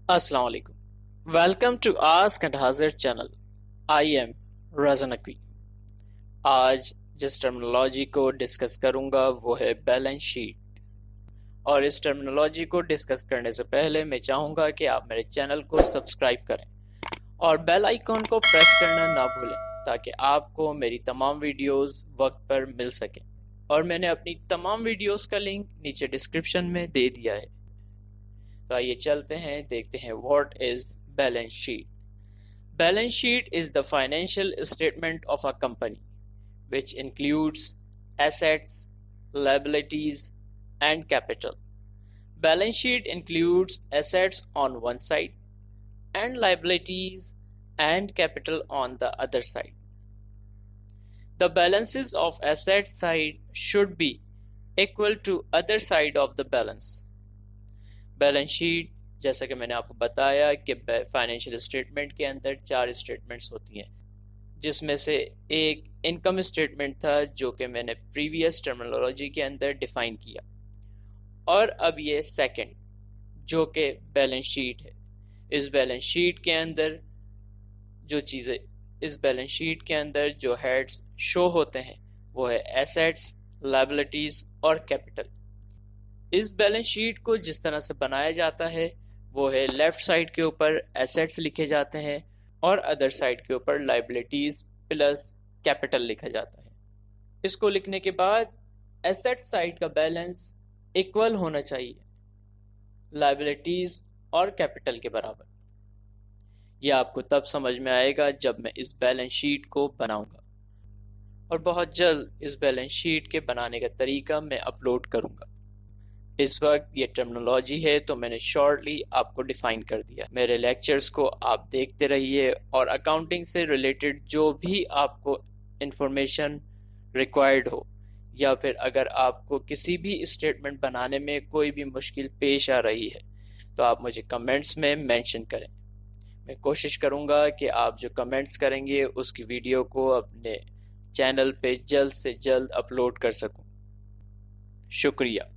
Assalamu alaikum. Welcome to Ask and Hazir channel. I am रज़न Naqvi. आज जिस terminology को discuss करूंगा वो है बैलेंस शीट। और इस टर्मिनोलॉजी को डिस्कस करने से पहले मैं चाहूंगा कि आप मेरे चैनल को सब्सक्राइब करें और बेल आइकॉन को प्रेस करना ना भूलें ताकि आपको मेरी तमाम वीडियोस वक्त पर मिल सके। और मैंने अपनी तमाम वीडियोस का लिंक नीचे डिस्क्रिप्शन में दे दिया है। तो आइए चलते हैं, देखते हैं what is balance sheet. Balance sheet is the financial statement of a company which includes assets, liabilities and capital. Balance sheet includes assets on one side and liabilities and capital on the other side. The balances of asset side should be equal to other side of the balance. Balance sheet जैसा कि मैंने आपको बताया कि financial statement के अंदर 4 statements होती हैं, जिसमें से एक इनकम स्टेटमेंट था जो कि मैंने प्रीवियस टर्मिनोलॉजी के अंदर डिफाइन किया, और अब ये सेकंड जो कि बैलेंस शीट है। इस बैलेंस शीट के अंदर जो हेड्स शो होते हैं वो है एसेट्स, लायबिलिटीज और कैपिटल। इस बैलेंस शीट को जिस तरह से बनाया जाता है वो है लेफ्ट साइड के ऊपर एसेट्स लिखे जाते हैं और अदर साइड के ऊपर लायबिलिटीज प्लस कैपिटल लिखा जाता है। इसको लिखने के बाद एसेट साइड का बैलेंस इक्वल होना चाहिए लायबिलिटीज और कैपिटल के बराबर। यह आपको तब समझ में आएगा जब मैं इस बैलेंस शीट को बनाऊंगा, और बहुत जल्द इस बैलेंस शीट के बनाने का तरीका मैं अपलोड करूंगा। इस वक्त ये टर्मिनोलॉजी है तो मैंने शॉर्टली आपको डिफाइन कर दिया। मेरे लेक्चर्स को आप देखते रहिए और अकाउंटिंग से रिलेटेड जो भी आपको इंफॉर्मेशन रिक्वायर्ड हो, या फिर अगर आपको किसी भी स्टेटमेंट बनाने में कोई भी मुश्किल पेश आ रही है तो आप मुझे कमेंट्स में मेंशन करें। मैं कोशिश करूंगा कि आप जो कमेंट्स करेंगे उसकी वीडियो को अपने चैनल पे जल्द से जल्द अपलोड कर सकूं। शुक्रिया।